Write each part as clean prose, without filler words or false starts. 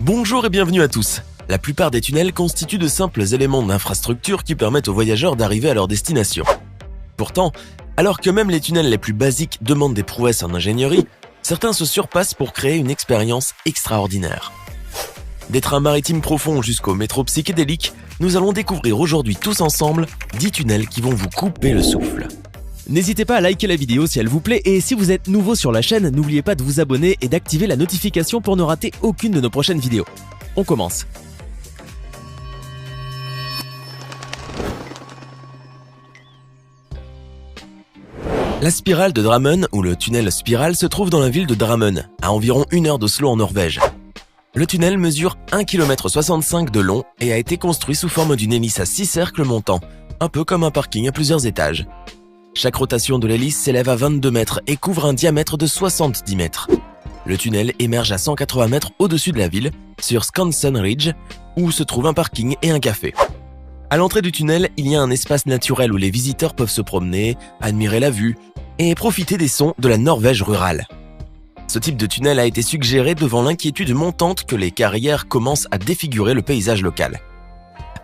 Bonjour et bienvenue à tous. La plupart des tunnels constituent de simples éléments d'infrastructure qui permettent aux voyageurs d'arriver à leur destination. Pourtant, alors que même les tunnels les plus basiques demandent des prouesses en ingénierie, certains se surpassent pour créer une expérience extraordinaire. Des trains maritimes profonds jusqu'au métro psychédélique, nous allons découvrir aujourd'hui tous ensemble 10 tunnels qui vont vous couper le souffle. N'hésitez pas à liker la vidéo si elle vous plaît et si vous êtes nouveau sur la chaîne, n'oubliez pas de vous abonner et d'activer la notification pour ne rater aucune de nos prochaines vidéos. On commence. La spirale de Drammen, ou le tunnel Spiral, se trouve dans la ville de Drammen, à environ 1 heure d'Oslo en Norvège. Le tunnel mesure 1,65 km de long et a été construit sous forme d'une hélice à 6 cercles montants, un peu comme un parking à plusieurs étages. Chaque rotation de l'hélice s'élève à 22 mètres et couvre un diamètre de 70 mètres. Le tunnel émerge à 180 mètres au-dessus de la ville, sur Skansen Ridge, où se trouve un parking et un café. À l'entrée du tunnel, il y a un espace naturel où les visiteurs peuvent se promener, admirer la vue et profiter des sons de la Norvège rurale. Ce type de tunnel a été suggéré devant l'inquiétude montante que les carrières commencent à défigurer le paysage local.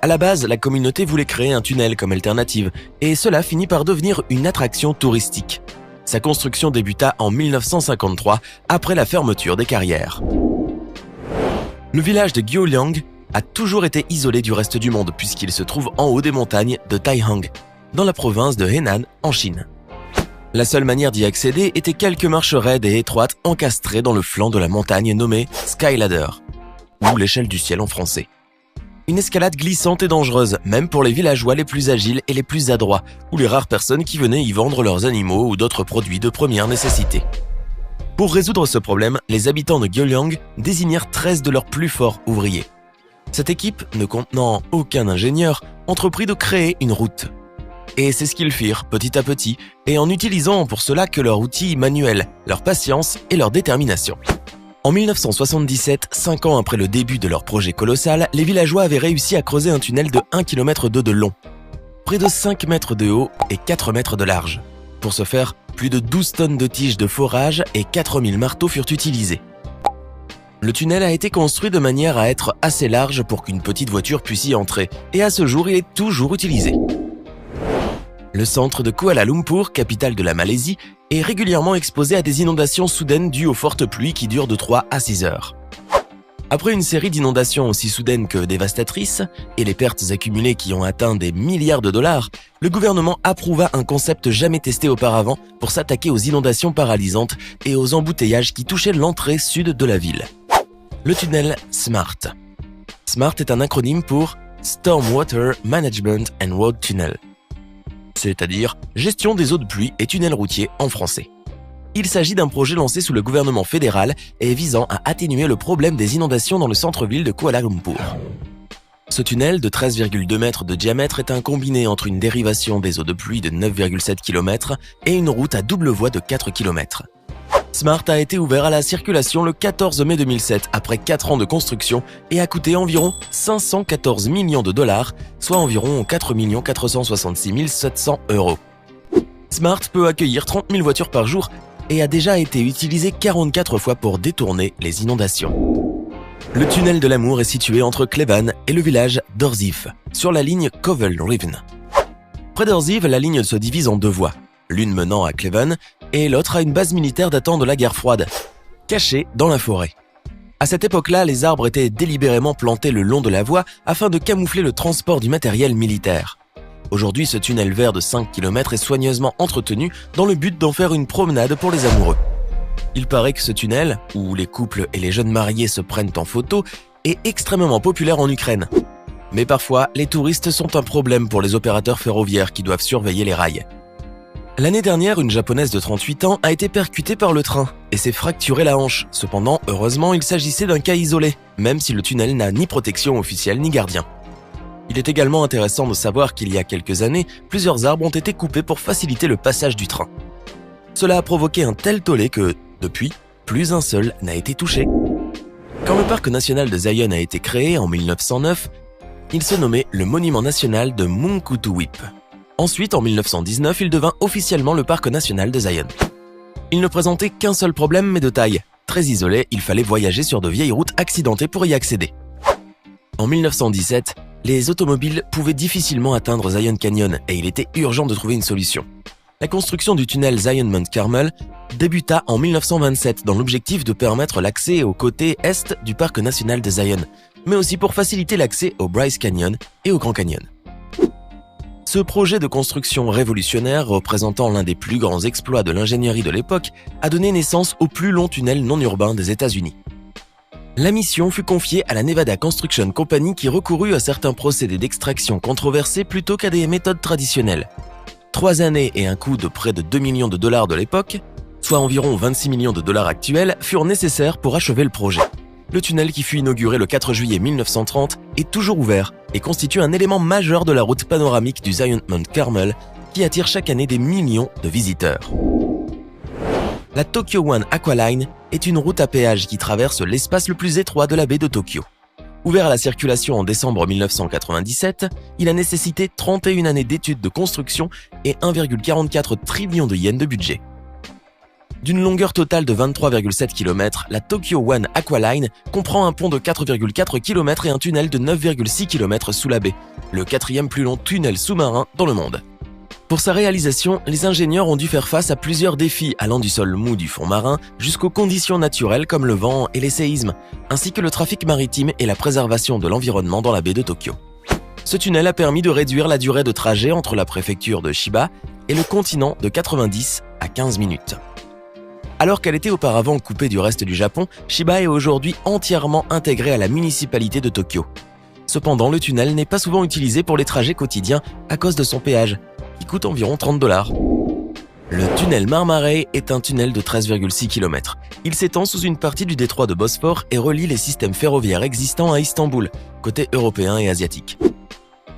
À la base, la communauté voulait créer un tunnel comme alternative, et cela finit par devenir une attraction touristique. Sa construction débuta en 1953, après la fermeture des carrières. Le village de Gyeolyang a toujours été isolé du reste du monde puisqu'il se trouve en haut des montagnes de Taihang, dans la province de Henan, en Chine. La seule manière d'y accéder était quelques marches raides et étroites encastrées dans le flanc de la montagne nommée Skyladder, ou l'échelle du ciel en français. Une escalade glissante et dangereuse, même pour les villageois les plus agiles et les plus adroits, ou les rares personnes qui venaient y vendre leurs animaux ou d'autres produits de première nécessité. Pour résoudre ce problème, les habitants de Gyeolyang désignèrent 13 de leurs plus forts ouvriers. Cette équipe, ne contenant aucun ingénieur, entreprit de créer une route. Et c'est ce qu'ils firent petit à petit, et en utilisant pour cela que leurs outils manuels, leur patience et leur détermination. En 1977, 5 ans après le début de leur projet colossal, les villageois avaient réussi à creuser un tunnel de 1,2 km de long, près de 5 mètres de haut et 4 mètres de large. Pour ce faire, plus de 12 tonnes de tiges de forage et 4000 marteaux furent utilisés. Le tunnel a été construit de manière à être assez large pour qu'une petite voiture puisse y entrer, et à ce jour, il est toujours utilisé. Le centre de Kuala Lumpur, capitale de la Malaisie, est régulièrement exposé à des inondations soudaines dues aux fortes pluies qui durent de 3 à 6 heures. Après une série d'inondations aussi soudaines que dévastatrices, et les pertes accumulées qui ont atteint des milliards de dollars, le gouvernement approuva un concept jamais testé auparavant pour s'attaquer aux inondations paralysantes et aux embouteillages qui touchaient l'entrée sud de la ville. Le tunnel SMART. SMART est un acronyme pour Stormwater Management and Road Tunnel, c'est-à-dire gestion des eaux de pluie et tunnels routiers en français. Il s'agit d'un projet lancé sous le gouvernement fédéral et visant à atténuer le problème des inondations dans le centre-ville de Kuala Lumpur. Ce tunnel de 13,2 mètres de diamètre est un combiné entre une dérivation des eaux de pluie de 9,7 km et une route à double voie de 4 km. SMART a été ouvert à la circulation le 14 mai 2007 après 4 ans de construction et a coûté environ 514 millions de dollars, soit environ 4 466 700 €. SMART peut accueillir 30 000 voitures par jour et a déjà été utilisé 44 fois pour détourner les inondations. Le tunnel de l'amour est situé entre Klevan et le village d'Orziv, sur la ligne Kovel-Riven. Près d'Orziv, la ligne se divise en 2 voies, l'une menant à Klevan et l'autre à une base militaire datant de la guerre froide, cachée dans la forêt. À cette époque-là, les arbres étaient délibérément plantés le long de la voie afin de camoufler le transport du matériel militaire. Aujourd'hui, ce tunnel vert de 5 km est soigneusement entretenu dans le but d'en faire une promenade pour les amoureux. Il paraît que ce tunnel, où les couples et les jeunes mariés se prennent en photo, est extrêmement populaire en Ukraine. Mais parfois, les touristes sont un problème pour les opérateurs ferroviaires qui doivent surveiller les rails. L'année dernière, une japonaise de 38 ans a été percutée par le train et s'est fracturé la hanche. Cependant, heureusement, il s'agissait d'un cas isolé, même si le tunnel n'a ni protection officielle ni gardien. Il est également intéressant de savoir qu'il y a quelques années, plusieurs arbres ont été coupés pour faciliter le passage du train. Cela a provoqué un tel tollé que, depuis, plus un seul n'a été touché. Quand le parc national de Zion a été créé en 1909, il se nommait le Monument national de Mungkutuwip. Ensuite, en 1919, il devint officiellement le parc national de Zion. Il ne présentait qu'un seul problème, mais de taille. Très isolé, il fallait voyager sur de vieilles routes accidentées pour y accéder. En 1917, les automobiles pouvaient difficilement atteindre Zion Canyon et il était urgent de trouver une solution. La construction du tunnel Zion-Mount Carmel débuta en 1927 dans l'objectif de permettre l'accès au côté est du parc national de Zion, mais aussi pour faciliter l'accès au Bryce Canyon et au Grand Canyon. Ce projet de construction révolutionnaire, représentant l'un des plus grands exploits de l'ingénierie de l'époque, a donné naissance au plus long tunnel non urbain des États-Unis. La mission fut confiée à la Nevada Construction Company qui recourut à certains procédés d'extraction controversés plutôt qu'à des méthodes traditionnelles. 3 années et un coût de près de 2 millions de dollars de l'époque, soit environ 26 millions de dollars actuels, furent nécessaires pour achever le projet. Le tunnel qui fut inauguré le 4 juillet 1930 est toujours ouvert et constitue un élément majeur de la route panoramique du Zion-Mount Carmel qui attire chaque année des millions de visiteurs. La Tokyo One Aqualine est une route à péage qui traverse l'espace le plus étroit de la baie de Tokyo. Ouvert à la circulation en décembre 1997, il a nécessité 31 années d'études de construction et 1,44 trillion de yens de budget. D'une longueur totale de 23,7 km, la Tokyo One Aqualine comprend un pont de 4,4 km et un tunnel de 9,6 km sous la baie, le 4e plus long tunnel sous-marin dans le monde. Pour sa réalisation, les ingénieurs ont dû faire face à plusieurs défis allant du sol mou du fond marin jusqu'aux conditions naturelles comme le vent et les séismes, ainsi que le trafic maritime et la préservation de l'environnement dans la baie de Tokyo. Ce tunnel a permis de réduire la durée de trajet entre la préfecture de Chiba et le continent de 90 à 15 minutes. Alors qu'elle était auparavant coupée du reste du Japon, Chiba est aujourd'hui entièrement intégrée à la municipalité de Tokyo. Cependant, le tunnel n'est pas souvent utilisé pour les trajets quotidiens à cause de son péage, qui coûte environ 30 $. Le tunnel Marmaray est un tunnel de 13,6 km. Il s'étend sous une partie du détroit de Bosphore et relie les systèmes ferroviaires existants à Istanbul, côté européen et asiatique.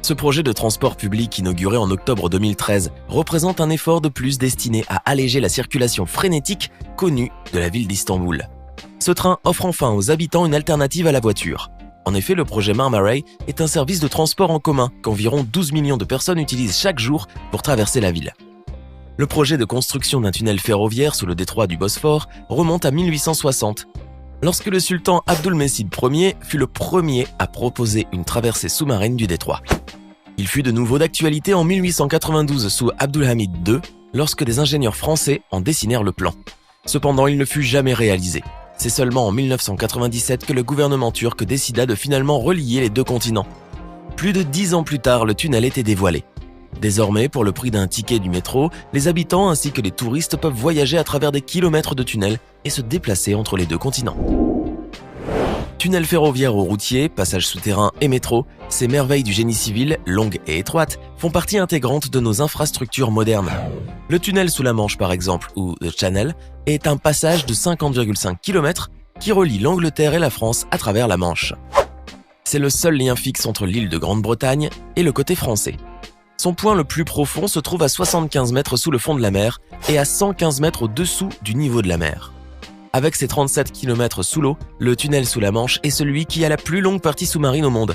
Ce projet de transport public inauguré en octobre 2013 représente un effort de plus destiné à alléger la circulation frénétique connue de la ville d'Istanbul. Ce train offre enfin aux habitants une alternative à la voiture. En effet, le projet Marmaray est un service de transport en commun qu'environ 12 millions de personnes utilisent chaque jour pour traverser la ville. Le projet de construction d'un tunnel ferroviaire sous le détroit du Bosphore remonte à 1860, lorsque le sultan Abdülmecid Ier fut le premier à proposer une traversée sous-marine du détroit. Il fut de nouveau d'actualité en 1892 sous Abdülhamid II, lorsque des ingénieurs français en dessinèrent le plan. Cependant, il ne fut jamais réalisé. C'est seulement en 1997 que le gouvernement turc décida de finalement relier les deux continents. Plus de 10 ans plus tard, le tunnel était dévoilé. Désormais, pour le prix d'un ticket du métro, les habitants ainsi que les touristes peuvent voyager à travers des kilomètres de tunnels et se déplacer entre les deux continents. Tunnels ferroviaires ou routiers, passages souterrains et métro, ces merveilles du génie civil, longues et étroites, font partie intégrante de nos infrastructures modernes. Le tunnel sous la Manche par exemple, ou The Channel, est un passage de 50,5 km qui relie l'Angleterre et la France à travers la Manche. C'est le seul lien fixe entre l'île de Grande-Bretagne et le côté français. Son point le plus profond se trouve à 75 mètres sous le fond de la mer et à 115 mètres au-dessous du niveau de la mer. Avec ses 37 km sous l'eau, le tunnel sous la Manche est celui qui a la plus longue partie sous-marine au monde.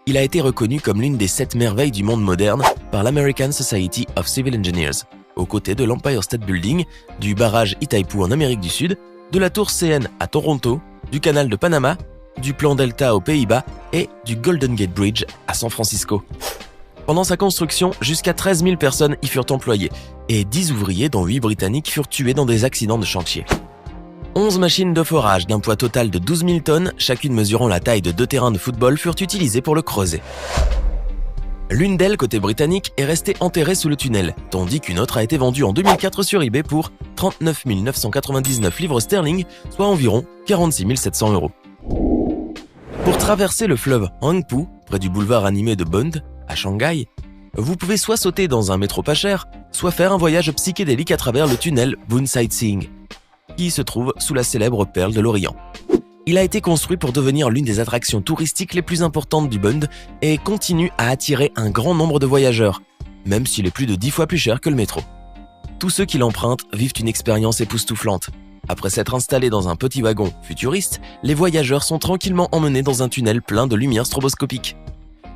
Il a été reconnu comme l'une des 7 merveilles du monde moderne par l'American Society of Civil Engineers, aux côtés de l'Empire State Building, du barrage Itaipu en Amérique du Sud, de la tour CN à Toronto, du canal de Panama, du plan Delta aux Pays-Bas et du Golden Gate Bridge à San Francisco. Pendant sa construction, jusqu'à 13 000 personnes y furent employées et 10 ouvriers, dont 8 Britanniques, furent tués dans des accidents de chantier. 11 machines de forage d'un poids total de 12 000 tonnes, chacune mesurant la taille de 2 terrains de football, furent utilisées pour le creuser. L'une d'elles, côté britannique, est restée enterrée sous le tunnel, tandis qu'une autre a été vendue en 2004 sur eBay pour 39 999 livres sterling, soit environ 46 700 €. Pour traverser le fleuve Huangpu, près du boulevard animé de Bund, à Shanghai, vous pouvez soit sauter dans un métro pas cher, soit faire un voyage psychédélique à travers le tunnel Bund Sightseeing, qui se trouve sous la célèbre perle de l'Orient. Il a été construit pour devenir l'une des attractions touristiques les plus importantes du Bund et continue à attirer un grand nombre de voyageurs, même s'il est plus de 10 fois plus cher que le métro. Tous ceux qui l'empruntent vivent une expérience époustouflante. Après s'être installés dans un petit wagon futuriste, les voyageurs sont tranquillement emmenés dans un tunnel plein de lumière stroboscopique.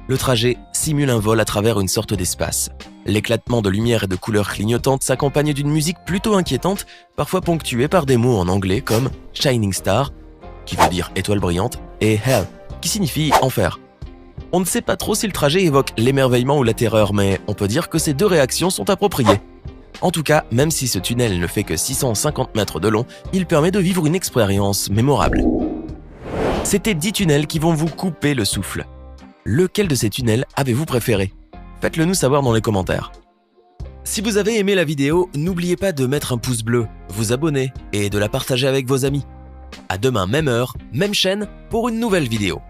Le trajet simule un vol à travers une sorte d'espace. L'éclatement de lumière et de couleurs clignotantes s'accompagne d'une musique plutôt inquiétante, parfois ponctuée par des mots en anglais comme « Shining Star », qui veut dire « étoile brillante », et « Hell », qui signifie « enfer ». On ne sait pas trop si le trajet évoque l'émerveillement ou la terreur, mais on peut dire que ces deux réactions sont appropriées. En tout cas, même si ce tunnel ne fait que 650 mètres de long, il permet de vivre une expérience mémorable. C'était 10 tunnels qui vont vous couper le souffle. Lequel de ces tunnels avez-vous préféré? Faites-le nous savoir dans les commentaires. Si vous avez aimé la vidéo, n'oubliez pas de mettre un pouce bleu, vous abonner et de la partager avec vos amis. À demain, même heure, même chaîne, pour une nouvelle vidéo.